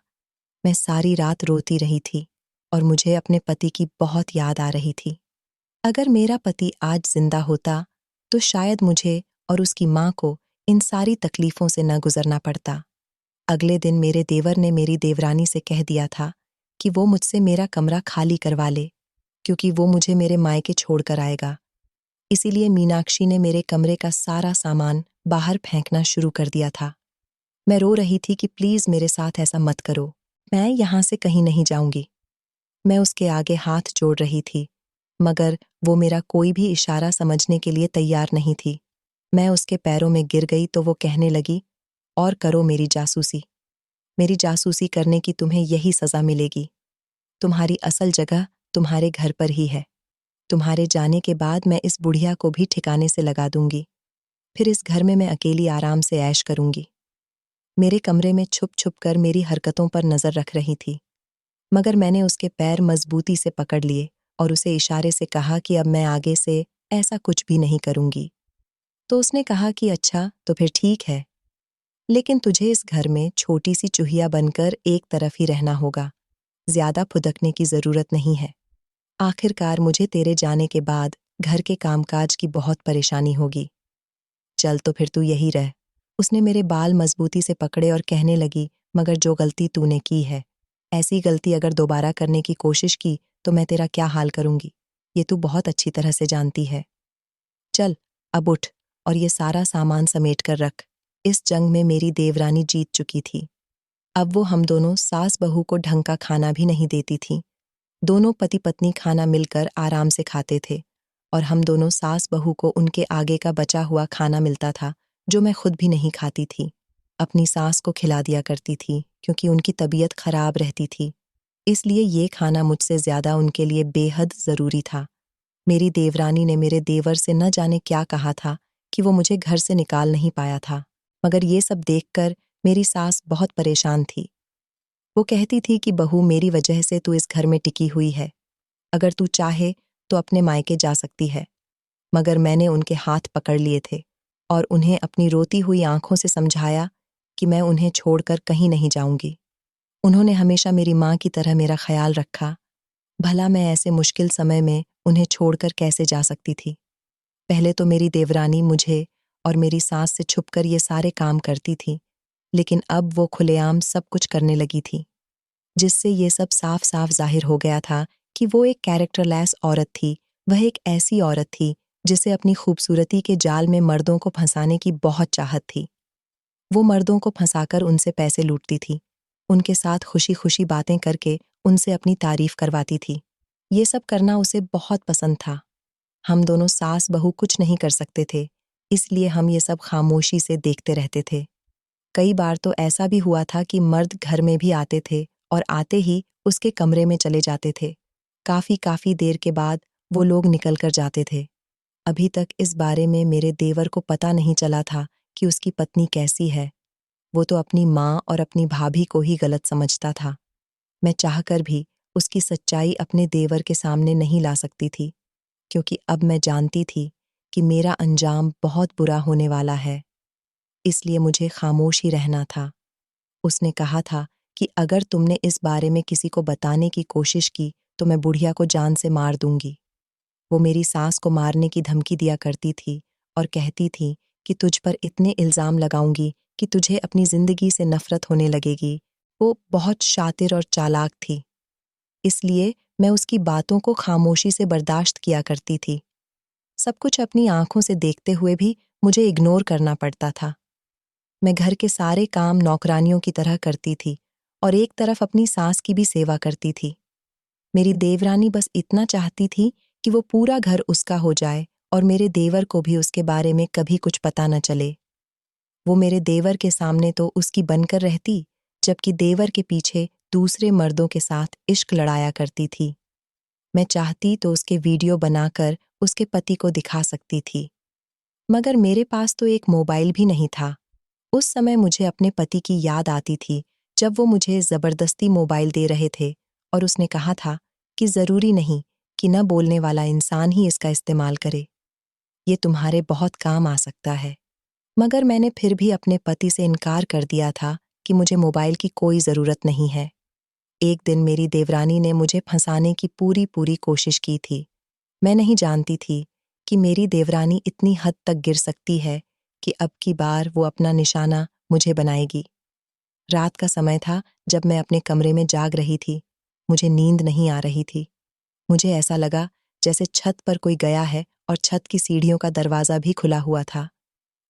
[SPEAKER 1] मैं सारी रात रोती रही थी और मुझे अपने पति की बहुत याद आ रही थी। अगर मेरा पति आज जिंदा होता तो शायद मुझे और उसकी माँ को इन सारी तकलीफों से न गुजरना पड़ता। अगले दिन मेरे देवर ने मेरी देवरानी से कह दिया था कि वो मुझसे मेरा कमरा खाली करवा ले, क्योंकि वो मुझे मेरे मायके छोड़कर आएगा। इसीलिए मीनाक्षी ने मेरे कमरे का सारा सामान बाहर फेंकना शुरू कर दिया था। मैं रो रही थी कि प्लीज मेरे साथ ऐसा मत करो, मैं यहाँ से कहीं नहीं जाऊंगी। मैं उसके आगे हाथ जोड़ रही थी, मगर वो मेरा कोई भी इशारा समझने के लिए तैयार नहीं थी। मैं उसके पैरों में गिर गई तो वो कहने लगी, और करो मेरी जासूसी। मेरी जासूसी करने की तुम्हें यही सजा मिलेगी। तुम्हारी असल जगह तुम्हारे घर पर ही है। तुम्हारे जाने के बाद मैं इस बुढ़िया को भी ठिकाने से लगा दूंगी। फिर इस घर में मैं अकेली आराम से ऐश करूंगी। मेरे कमरे में छुप छुप कर मेरी हरकतों पर नजर रख रही थी, मगर मैंने उसके पैर मजबूती से पकड़ लिए और उसे इशारे से कहा कि अब मैं आगे से ऐसा कुछ भी नहीं करूंगी। तो उसने कहा कि अच्छा, तो फिर ठीक है, लेकिन तुझे इस घर में छोटी सी चूहिया बनकर एक तरफ ही रहना होगा, ज्यादा फुदकने की जरूरत नहीं है। आखिरकार मुझे तेरे जाने के बाद घर के कामकाज की बहुत परेशानी होगी। चल तो फिर तू यही रह। उसने मेरे बाल मजबूती से पकड़े और कहने लगी, मगर जो गलती तूने की है, ऐसी गलती अगर दोबारा करने की कोशिश की तो मैं तेरा क्या हाल करूंगी, ये तू बहुत अच्छी तरह से जानती है। चल अब उठ और ये सारा सामान समेट कर रख। इस जंग में मेरी देवरानी जीत चुकी थी। अब वो हम दोनों सास बहू को ढंग का खाना भी नहीं देती थी। दोनों पति पत्नी खाना मिलकर आराम से खाते थे और हम दोनों सास बहू को उनके आगे का बचा हुआ खाना मिलता था, जो मैं खुद भी नहीं खाती थी। अपनी सास को खिला दिया करती थी क्योंकि उनकी तबीयत खराब रहती थी, इसलिए ये खाना मुझसे ज्यादा उनके लिए बेहद जरूरी था। मेरी देवरानी ने मेरे देवर से न जाने क्या कहा था कि वो मुझे घर से निकाल नहीं पाया था, मगर ये सब देखकर मेरी सास बहुत परेशान थी। वो कहती थी कि बहू, मेरी वजह से तू इस घर में टिकी हुई है, अगर तू चाहे तो अपने मायके जा सकती है। मगर मैंने उनके हाथ पकड़ लिए थे और उन्हें अपनी रोती हुई आंखों से समझाया कि मैं उन्हें छोड़कर कहीं नहीं जाऊंगी। उन्होंने हमेशा मेरी माँ की तरह मेरा ख्याल रखा, भला मैं ऐसे मुश्किल समय में उन्हें छोड़कर कैसे जा सकती थी। पहले तो मेरी देवरानी मुझे और मेरी सास से छुपकर ये सारे काम करती थी, लेकिन अब वो खुलेआम सब कुछ करने लगी थी, जिससे ये सब साफ साफ जाहिर हो गया था कि वो एक कैरेक्टरलेस औरत थी। वह एक ऐसी औरत थी जिसे अपनी खूबसूरती के जाल में मर्दों को फंसाने की बहुत चाहत थी। वो मर्दों को फंसाकर उनसे पैसे लूटती थी, उनके साथ खुशी खुशी बातें करके उनसे अपनी तारीफ करवाती थी। ये सब करना उसे बहुत पसंद था। हम दोनों सास बहू कुछ नहीं कर सकते थे, इसलिए हम ये सब खामोशी से देखते रहते थे। कई बार तो ऐसा भी हुआ था कि मर्द घर में भी आते थे और आते ही उसके कमरे में चले जाते थे। काफी देर के बाद वो लोग निकल कर जाते थे। अभी तक इस बारे में मेरे देवर को पता नहीं चला था कि उसकी पत्नी कैसी है। वो तो अपनी माँ और अपनी भाभी को ही गलत समझता था। मैं चाहकर भी उसकी सच्चाई अपने देवर के सामने नहीं ला सकती थी, क्योंकि अब मैं जानती थी कि मेरा अंजाम बहुत बुरा होने वाला है। इसलिए मुझे खामोश ही रहना था। उसने कहा था कि अगर तुमने इस बारे में किसी को बताने की कोशिश की तो मैं बुढ़िया को जान से मार दूंगी। वो मेरी सास को मारने की धमकी दिया करती थी और कहती थी कि तुझ पर इतने इल्जाम लगाऊंगी कि तुझे अपनी जिंदगी से नफरत होने लगेगी। वो बहुत शातिर और चालाक थी, इसलिए मैं उसकी बातों को खामोशी से बर्दाश्त किया करती थी। सब कुछ अपनी आंखों से देखते हुए भी मुझे इग्नोर करना पड़ता था। मैं घर के सारे काम नौकरानियों की तरह करती थी और एक तरफ अपनी सास की भी सेवा करती थी। मेरी देवरानी बस इतना चाहती थी कि वो पूरा घर उसका हो जाए और मेरे देवर को भी उसके बारे में कभी कुछ पता न चले। वो मेरे देवर के सामने तो उसकी बनकर रहती, जबकि देवर के पीछे दूसरे मर्दों के साथ इश्क लड़ाया करती थी। मैं चाहती तो उसके वीडियो बनाकर उसके पति को दिखा सकती थी, मगर मेरे पास तो एक मोबाइल भी नहीं था। उस समय मुझे अपने पति की याद आती थी, जब वो मुझे ज़बरदस्ती मोबाइल दे रहे थे और उसने कहा था कि ज़रूरी नहीं कि न बोलने वाला इंसान ही इसका इस्तेमाल करे, ये तुम्हारे बहुत काम आ सकता है। मगर मैंने फिर भी अपने पति से इनकार कर दिया था कि मुझे मोबाइल की कोई ज़रूरत नहीं है। एक दिन मेरी देवरानी ने मुझे फंसाने की पूरी पूरी कोशिश की थी। मैं नहीं जानती थी कि मेरी देवरानी इतनी हद तक गिर सकती है कि अब की बार वो अपना निशाना मुझे बनाएगी। रात का समय था, जब मैं अपने कमरे में जाग रही थी। मुझे नींद नहीं आ रही थी। मुझे ऐसा लगा जैसे छत पर कोई गया है और छत की सीढ़ियों का दरवाज़ा भी खुला हुआ था।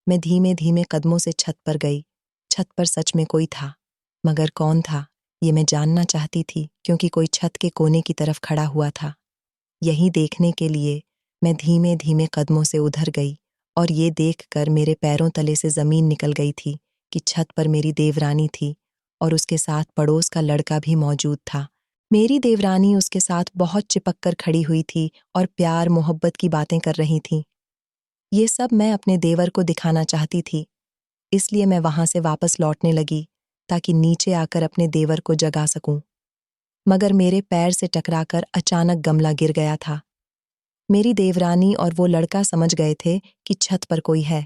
[SPEAKER 1] मैं धीमे-धीमे कदमों से छत पर गई। छत पर सच में कोई था, मगर कौन था, ये मैं जानना चाहती थी, क्योंकि कोई छत के कोने की तरफ खड़ा हुआ था। यही देखने के लिए मैं धीमे-धीमे कदमों से उधर गई और ये देखकर मेरे पैरों तले से ज़मीन निकल गई थी कि छत पर मेरी देवरानी थी और उसके साथ पड़ोस का लड़का भी मौजूद था। मेरी देवरानी उसके साथ बहुत चिपक कर खड़ी हुई थी और प्यार मोहब्बत की बातें कर रही थी। ये सब मैं अपने देवर को दिखाना चाहती थी, इसलिए मैं वहां से वापस लौटने लगी ताकि नीचे आकर अपने देवर को जगा सकूं। मगर मेरे पैर से टकराकर अचानक गमला गिर गया था। मेरी देवरानी और वो लड़का समझ गए थे कि छत पर कोई है।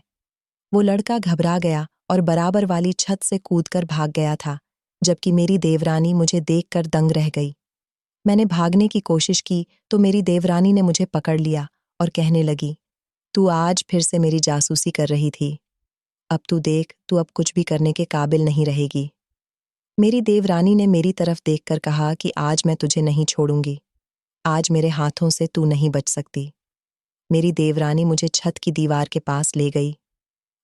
[SPEAKER 1] वो लड़का घबरा गया और बराबर वाली छत से कूदकर भाग गया था, जबकि मेरी देवरानी मुझे देखकर दंग रह गई। मैंने भागने की कोशिश की तो मेरी देवरानी ने मुझे पकड़ लिया और कहने लगी, तू आज फिर से मेरी जासूसी कर रही थी। अब तू देख, तू अब कुछ भी करने के काबिल नहीं रहेगी। मेरी देवरानी ने मेरी तरफ देखकर कहा कि आज मैं तुझे नहीं छोड़ूंगी। आज मेरे हाथों से तू नहीं बच सकती। मेरी देवरानी मुझे छत की दीवार के पास ले गई।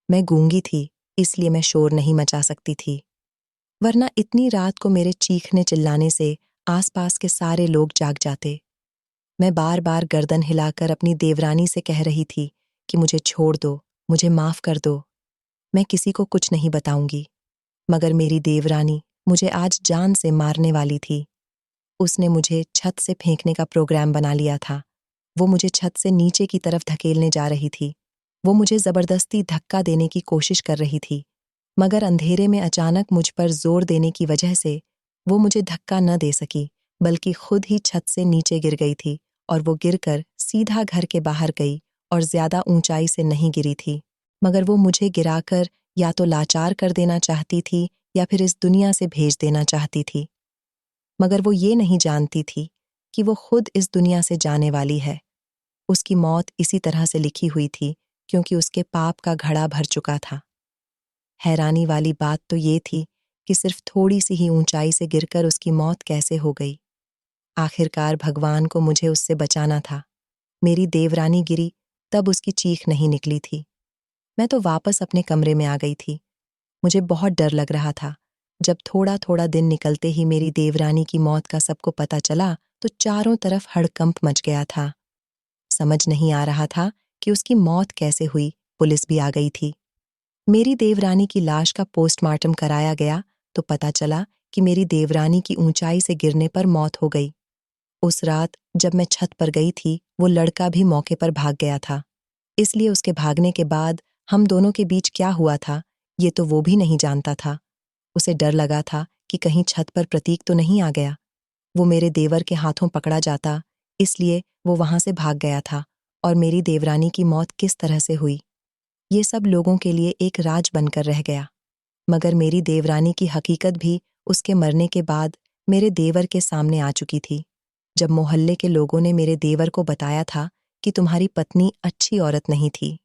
[SPEAKER 1] मैं गूंगी थी, इसलिए मैं शोर नहीं मचा सकती थी, वरना इतनी रात को मेरे चीखने चिल्लाने से आसपास के सारे लोग जाग जाते। मैं बार बार गर्दन हिलाकर अपनी देवरानी से कह रही थी कि मुझे छोड़ दो, मुझे माफ कर दो, मैं किसी को कुछ नहीं बताऊंगी। मगर मेरी देवरानी मुझे आज जान से मारने वाली थी। उसने मुझे छत से फेंकने का प्रोग्राम बना लिया था। वो मुझे छत से नीचे की तरफ धकेलने जा रही थी। वो मुझे जबरदस्ती धक्का देने की कोशिश कर रही थी, मगर अंधेरे में अचानक मुझ पर जोर देने की वजह से वो मुझे धक्का न दे सकी, बल्कि खुद ही छत से नीचे गिर गई थी और वो गिरकर सीधा घर के बाहर गई और ज्यादा ऊंचाई से नहीं गिरी थी। मगर वो मुझे गिराकर या तो लाचार कर देना चाहती थी या फिर इस दुनिया से भेज देना चाहती थी। मगर वो ये नहीं जानती थी कि वो खुद इस दुनिया से जाने वाली है। उसकी मौत इसी तरह से लिखी हुई थी, क्योंकि उसके पाप का घड़ा भर चुका था। हैरानी वाली बात तो ये थी कि सिर्फ थोड़ी सी ही ऊंचाई से गिरकर उसकी मौत कैसे हो गई। आखिरकार भगवान को मुझे उससे बचाना था। मेरी देवरानी गिरी, तब उसकी चीख नहीं निकली थी। मैं तो वापस अपने कमरे में आ गई थी। मुझे बहुत डर लग रहा था। जब थोड़ा थोड़ा दिन निकलते ही मेरी देवरानी की मौत का सबको पता चला, तो चारों तरफ हड़कंप मच गया था। समझ नहीं आ रहा था कि उसकी मौत कैसे हुई। पुलिस भी आ गई थी। मेरी देवरानी की लाश का पोस्टमार्टम कराया गया तो पता चला कि मेरी देवरानी की ऊंचाई से गिरने पर मौत हो गई। उस रात जब मैं छत पर गई थी, वो लड़का भी मौके पर भाग गया था। इसलिए उसके भागने के बाद हम दोनों के बीच क्या हुआ था, ये तो वो भी नहीं जानता था। उसे डर लगा था कि कहीं छत पर प्रतीक तो नहीं आ गया। वो मेरे देवर के हाथों पकड़ा जाता, इसलिए वो वहां से भाग गया था। और मेरी देवरानी की मौत किस तरह से हुई, ये सब लोगों के लिए एक राज बनकर रह गया। मगर मेरी देवरानी की हकीकत भी उसके मरने के बाद मेरे देवर के सामने आ चुकी थी। जब मोहल्ले के लोगों ने मेरे देवर को बताया था कि तुम्हारी पत्नी अच्छी औरत नहीं थी,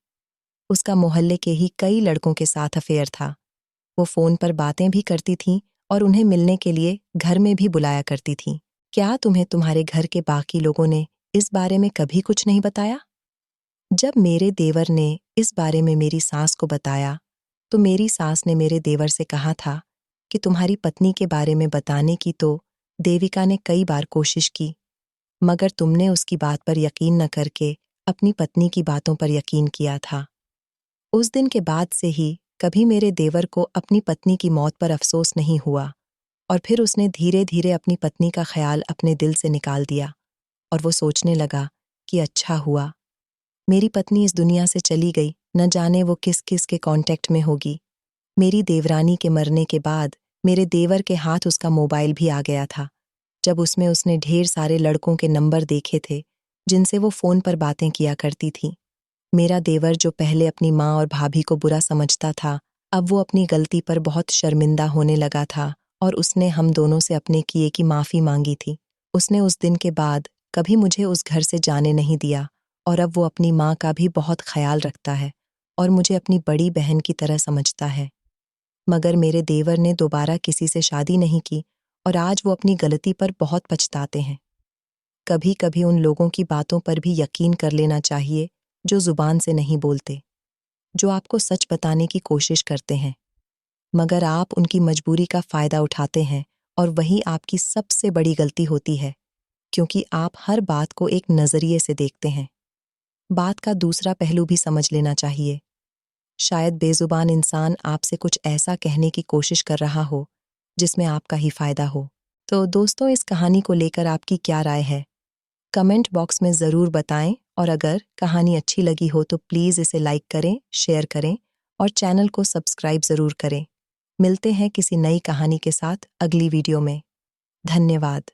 [SPEAKER 1] उसका मोहल्ले के ही कई लड़कों के साथ अफेयर था। वो फोन पर बातें भी करती थीं और उन्हें मिलने के लिए घर में भी बुलाया करती थीं। क्या तुम्हें तुम्हारे घर के बाकी लोगों ने इस बारे में कभी कुछ नहीं बताया? जब मेरे देवर ने इस बारे में मेरी सास को बताया, तो मेरी सास ने मेरे देवर से कहा था कि तुम्हारी पत्नी के बारे में बताने की तो देविका ने कई बार कोशिश की, मगर तुमने उसकी बात पर यकीन न करके अपनी पत्नी की बातों पर यकीन किया था। उस दिन के बाद से ही कभी मेरे देवर को अपनी पत्नी की मौत पर अफसोस नहीं हुआ और फिर उसने धीरे धीरे अपनी पत्नी का ख्याल अपने दिल से निकाल दिया और वो सोचने लगा कि अच्छा हुआ मेरी पत्नी इस दुनिया से चली गई, न जाने वो किस किस के कांटेक्ट में होगी। मेरी देवरानी के मरने के बाद मेरे देवर के हाथ उसका मोबाइल भी आ गया था। जब उसमें उसने ढेर सारे लड़कों के नंबर देखे थे जिनसे वो फ़ोन पर बातें किया करती थी। मेरा देवर जो पहले अपनी माँ और भाभी को बुरा समझता था, अब वो अपनी गलती पर बहुत शर्मिंदा होने लगा था और उसने हम दोनों से अपने किए की माफ़ी मांगी थी। उसने उस दिन के बाद कभी मुझे उस घर से जाने नहीं दिया और अब वो अपनी माँ का भी बहुत ख्याल रखता है और मुझे अपनी बड़ी बहन की तरह समझता है। मगर मेरे देवर ने दोबारा किसी से शादी नहीं की और आज वो अपनी गलती पर बहुत पछताते हैं। कभी कभी उन लोगों की बातों पर भी यकीन कर लेना चाहिए जो जुबान से नहीं बोलते, जो आपको सच बताने की कोशिश करते हैं, मगर आप उनकी मजबूरी का फ़ायदा उठाते हैं और वही आपकी सबसे बड़ी गलती होती है, क्योंकि आप हर बात को एक नज़रिए से देखते हैं। बात का दूसरा पहलू भी समझ लेना चाहिए। शायद बेजुबान इंसान आपसे कुछ ऐसा कहने की कोशिश कर रहा हो जिसमें आपका ही फ़ायदा हो। तो दोस्तों, इस कहानी को लेकर आपकी क्या राय है? कमेंट बॉक्स में ज़रूर बताएं और अगर कहानी अच्छी लगी हो तो प्लीज़ इसे लाइक करें, शेयर करें और चैनल को सब्सक्राइब ज़रूर करें। मिलते हैं किसी नई कहानी के साथ अगली वीडियो में। धन्यवाद।